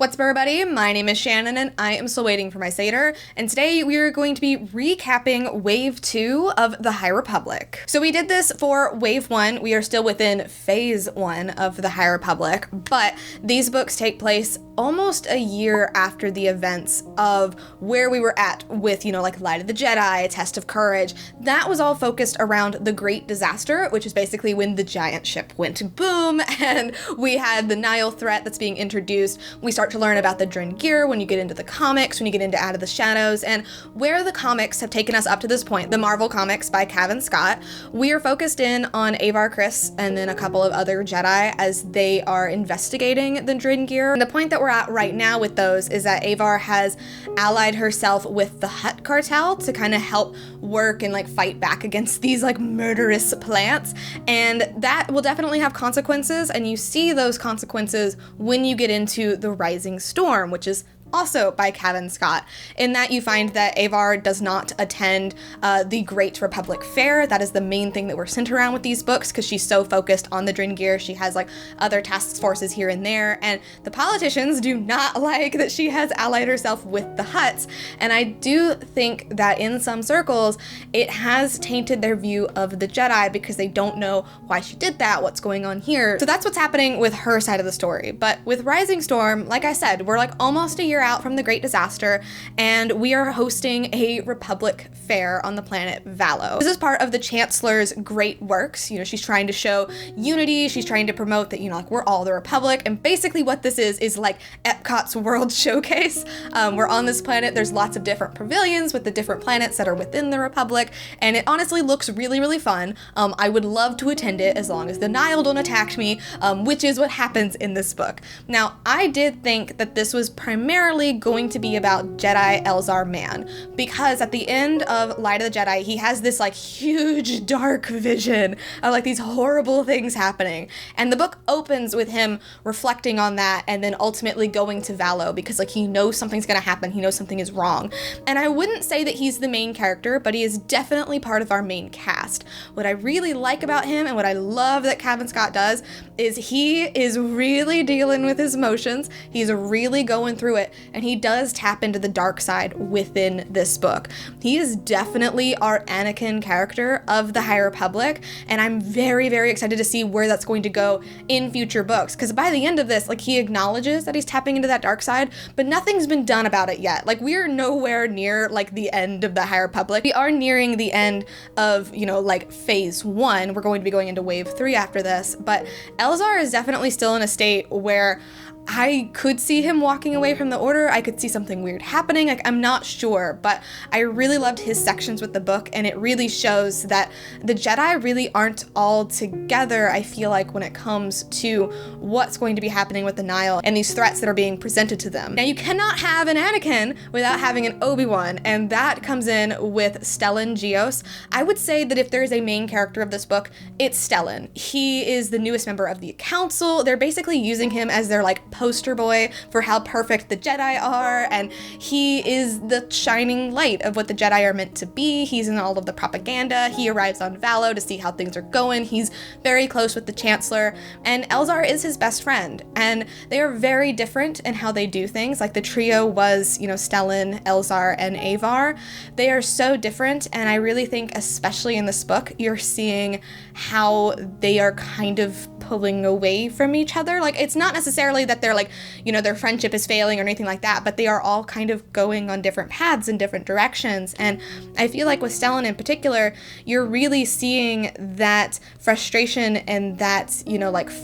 What's up, everybody? My name is Shannon and I am still waiting for my Satyr, and today we are going to be recapping Wave 2 of the High Republic. So we did this for Wave 1, we are still within Phase 1 of the High Republic, but these books take place almost a year after the events of where we were at with, like Light of the Jedi, Test of Courage. That was all focused around the Great Disaster, which is basically when the giant ship went boom and we had the Nile threat that's being introduced. We start to learn about the Drengir when you get into the comics, when you get into Out of the Shadows, and where the comics have taken us up to this point, the Marvel comics by Cavan Scott. We are focused in on Avar Kriss and then a couple of other Jedi as they are investigating the Drengir. And the point that we're at right now with those is that Avar has allied herself with the Hutt cartel to kind of help work and fight back against these murderous plants, and that will definitely have consequences, and you see those consequences when you get into the Rising Storm, which is also by Cavan Scott, in that you find that Avar does not attend the Great Republic Fair. That is the main thing that we're centered around with these books, because she's so focused on the Drengir. She has other task forces here and there, and the politicians do not like that she has allied herself with the Hutts, and I do think that in some circles it has tainted their view of the Jedi because they don't know why she did that, what's going on here. So that's what's happening with her side of the story. But with Rising Storm, like I said, we're almost a year out from the Great Disaster, and we are hosting a Republic fair on the planet Valo. This is part of the Chancellor's great works. She's trying to show unity, she's trying to promote that, we're all the Republic, and basically what this is Epcot's World Showcase. We're on this planet, there's lots of different pavilions with the different planets that are within the Republic, and it honestly looks really, really fun. I would love to attend it as long as the Nile don't attack me, which is what happens in this book. Now, I did think that this was primarily going to be about Jedi Elzar Mann, because at the end of Light of the Jedi, he has this huge dark vision of these horrible things happening, and the book opens with him reflecting on that and then ultimately going to Valo because he knows something's gonna happen, he knows something is wrong. And I wouldn't say that he's the main character, but he is definitely part of our main cast. What I really like about him and what I love that Cavan Scott does is he is really dealing with his emotions, he's really going through it, and he does tap into the dark side within this book. He is definitely our Anakin character of the High Republic, and I'm very, very excited to see where that's going to go in future books, because by the end of this, he acknowledges that he's tapping into that dark side, but nothing's been done about it yet. We're nowhere near the end of the High Republic. We are nearing the end of, Phase 1. We're going to be going into Wave 3 after this, but Elzar is definitely still in a state where I could see him walking away from the Order. I could see something weird happening. I'm not sure, but I really loved his sections with the book, and it really shows that the Jedi really aren't all together, I feel when it comes to what's going to be happening with the Nile and these threats that are being presented to them. Now, you cannot have an Anakin without having an Obi-Wan, and that comes in with Stellan Gios. I would say that if there is a main character of this book, it's Stellan. He is the newest member of the Council. They're basically using him as their poster boy for how perfect the Jedi are, and he is the shining light of what the Jedi are meant to be. He's in all of the propaganda. He arrives on Valo to see how things are going. He's very close with the Chancellor, and Elzar is his best friend, and they are very different in how they do things. The trio was, Stellan, Elzar, and Avar. They are so different, and I really think, especially in this book, you're seeing how they are kind of pulling away from each other. It's not necessarily that they're their friendship is failing or anything like that, but they are all kind of going on different paths in different directions. And I feel with Stellan in particular, you're really seeing that frustration and that,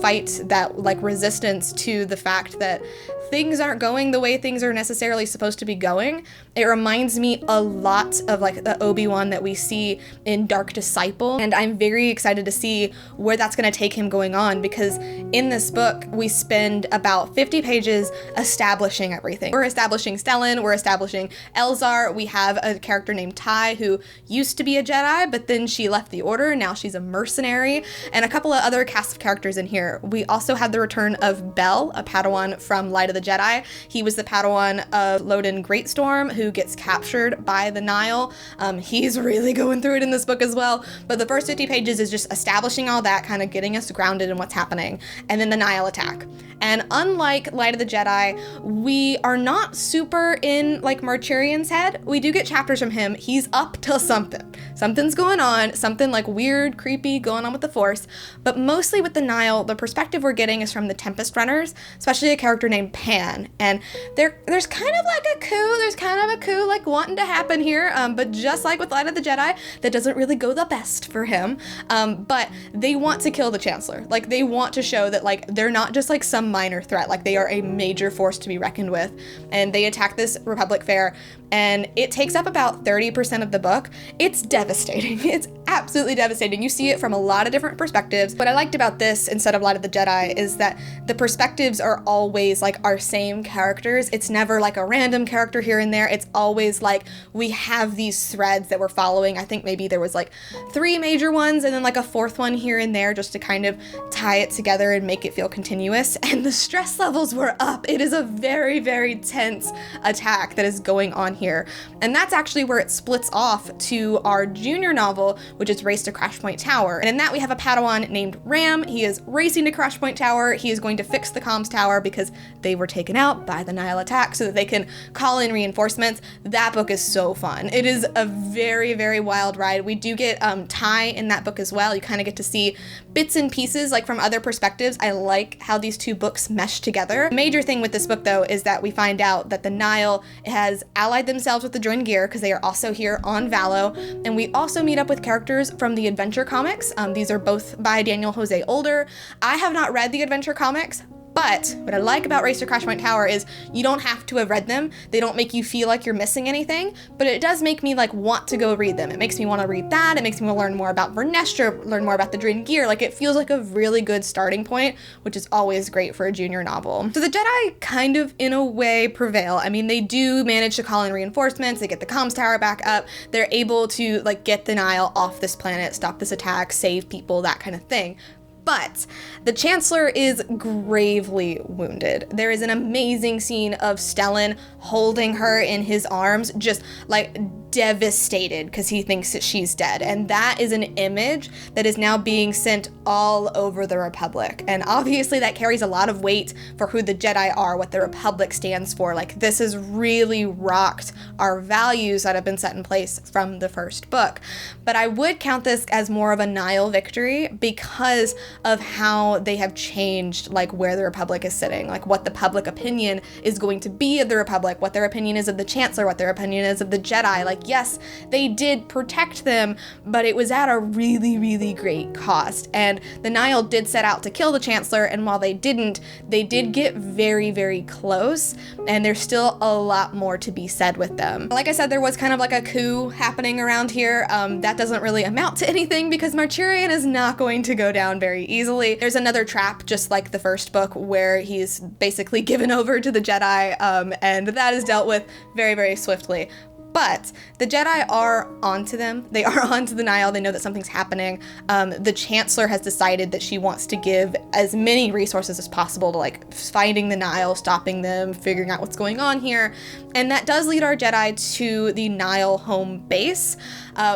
fight, that resistance to the fact that things aren't going the way things are necessarily supposed to be going. It reminds me a lot of the Obi-Wan that we see in Dark Disciple, and I'm very excited to see where that's going to take him going on, because in this book we spend about 50 pages establishing everything. We're establishing Stellan, we're establishing Elzar, we have a character named Ty who used to be a Jedi, but then she left the Order, now she's a mercenary, and a couple of other cast of characters in here. We also have the return of Bell, a Padawan from Light of the Jedi. He was the Padawan of Loden Greatstorm, who gets captured by the Nile. He's really going through it in this book as well, but the first 50 pages is just establishing all that, kind of getting us grounded in what's happening, and then the Nile attack. And unlike unlike Light of the Jedi, we are not super in like Marchurian's head. We do get chapters from him. He's up to something. Something's going on, something like weird, creepy going on with the Force. But mostly with the Nihil, the perspective we're getting is from the Tempest Runners, especially a character named Pan. And there's kind of like a coup. There's kind of a coup like wanting to happen here. But just like with Light of the Jedi, that doesn't really go the best for him. But they want to kill the Chancellor. Like they want to show that like they're not just like some minor threat. Like they are a major force to be reckoned with. And they attack this Republic fair, and it takes up about 30% of the book. It's devastating. It's absolutely devastating. You see it from a lot of different perspectives. What I liked about this instead of Light of the Jedi is that the perspectives are always like our same characters. It's never like a random character here and there. It's always like we have these threads that we're following. I think maybe there was like 3 major ones and then like a 4th one here and there just to kind of tie it together and make it feel continuous. And the stress levels were up. It is a very, very tense attack that is going on here. And that's actually where it splits off to our junior novel, which is Race to Crashpoint Tower. And in that we have a Padawan named Ram. He is racing to Crashpoint Tower. He is going to fix the comms tower because they were taken out by the Nihil attack so that they can call in reinforcements. That book is so fun. It is a very, very wild ride. We do get Ty in that book as well. You kind of get to see bits and pieces like from other perspectives. I like how these 2 books mesh together. The major thing with this book though is that we find out that the Nihil has allied themselves with the Droid Gear because they are also here on Valo, and we also meet up with characters from the Adventure comics. These are both by Daniel Jose Older. I have not read the Adventure comics, but what I like about Race to Crashpoint Tower is you don't have to have read them. They don't make you feel like you're missing anything, but it does make me like want to go read them. It makes me want to read that. It makes me want to learn more about Vernestra, learn more about the Droid Gear. Like it feels like a really good starting point, which is always great for a junior novel. So the Jedi kind of in a way prevail. I mean, they do manage to call in reinforcements. They get the comms tower back up. They're able to like get the Nihil off this planet, stop this attack, save people, that kind of thing. But the Chancellor is gravely wounded. There is an amazing scene of Stellan holding her in his arms, just like devastated because he thinks that she's dead. And that is an image that is now being sent all over the Republic. And obviously that carries a lot of weight for who the Jedi are, what the Republic stands for. Like this has really rocked our values that have been set in place from the first book. But I would count this as more of a Nihil victory because of how they have changed like where the Republic is sitting, like what the public opinion is going to be of the Republic, what their opinion is of the Chancellor, what their opinion is of the Jedi. Like, yes, they did protect them, but it was at a really, really great cost. And the Nihil did set out to kill the Chancellor, and while they didn't, they did get very, very close, and there's still a lot more to be said with them. Like I said, there was kind of like a coup happening around here. That doesn't really amount to anything because Marchurian is not going to go down very easily. There's another trap, just like the first book, where he's basically given over to the Jedi, and that is dealt with very, very swiftly. But the Jedi are onto them. They are onto the Nihil. They know that something's happening. The Chancellor has decided that she wants to give as many resources as possible to like finding the Nihil, stopping them, figuring out what's going on here. And that does lead our Jedi to the Nihil home base,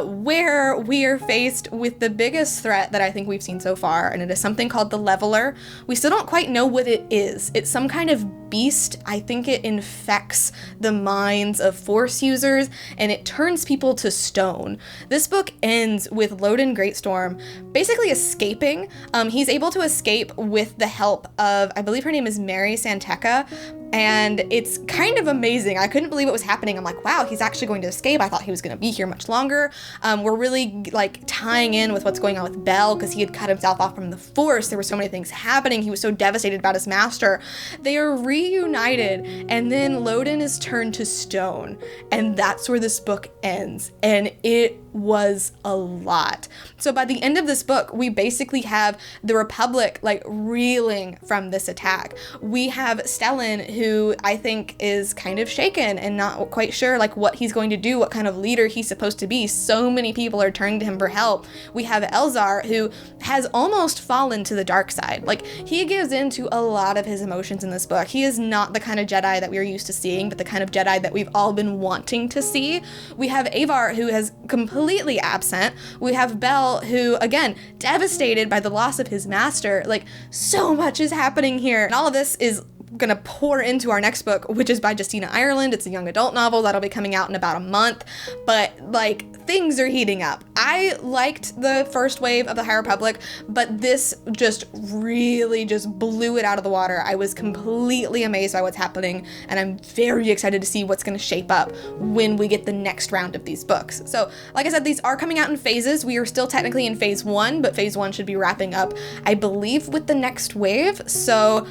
where we are faced with the biggest threat that I think we've seen so far, and it is something called the Leveler. We still don't quite know what it is. It's some kind of beast. I think it infects the minds of Force users, and it turns people to stone. This book ends with Loden Greatstorm basically escaping. He's able to escape with the help of, I believe her name is Mary Santeca, and it's kind of amazing. I couldn't believe what was happening. I'm like, wow, he's actually going to escape. I thought he was going to be here much longer. We're really like tying in with what's going on with Bell because he had cut himself off from the Force. There were so many things happening. He was so devastated about his master. They are reunited, and then Loden is turned to stone, and that's where this book ends. And it was a lot. So by the end of this book, we basically have the Republic like reeling from this attack. We have Stellan, who I think is kind of shaken and not quite sure like what he's going to do, what kind of leader he's supposed to be. So many people are turning to him for help. We have Elzar, who has almost fallen to the dark side. Like he gives in to a lot of his emotions in this book. He is not the kind of Jedi that we're used to seeing, but the kind of Jedi that we've all been wanting to see. We have Avar, who has completely absent. We have Bell, who, again, devastated by the loss of his master. Like, so much is happening here. And all of this is gonna pour into our next book, which is by Justina Ireland. It's a young adult novel that'll be coming out in about a month, but like things are heating up. I liked the first wave of the High Republic, but this just really just blew it out of the water. I was completely amazed by what's happening, and I'm very excited to see what's gonna shape up when we get the next round of these books. So like I said, these are coming out in phases. We are still technically in phase 1, but phase 1 should be wrapping up, I believe, with the next wave. So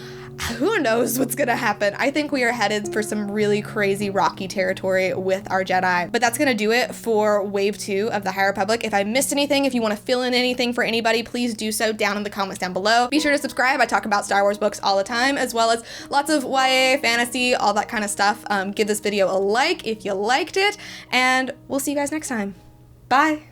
who knows what's gonna happen. I think we are headed for some really crazy rocky territory with our Jedi. But that's gonna do it for wave 2 of the High Republic. If I missed anything, if you want to fill in anything for anybody, please do so down in the comments down below. Be sure to subscribe. I talk about Star Wars books all the time, as well as lots of YA, fantasy, all that kind of stuff. Give this video a like if you liked it, and we'll see you guys next time. Bye.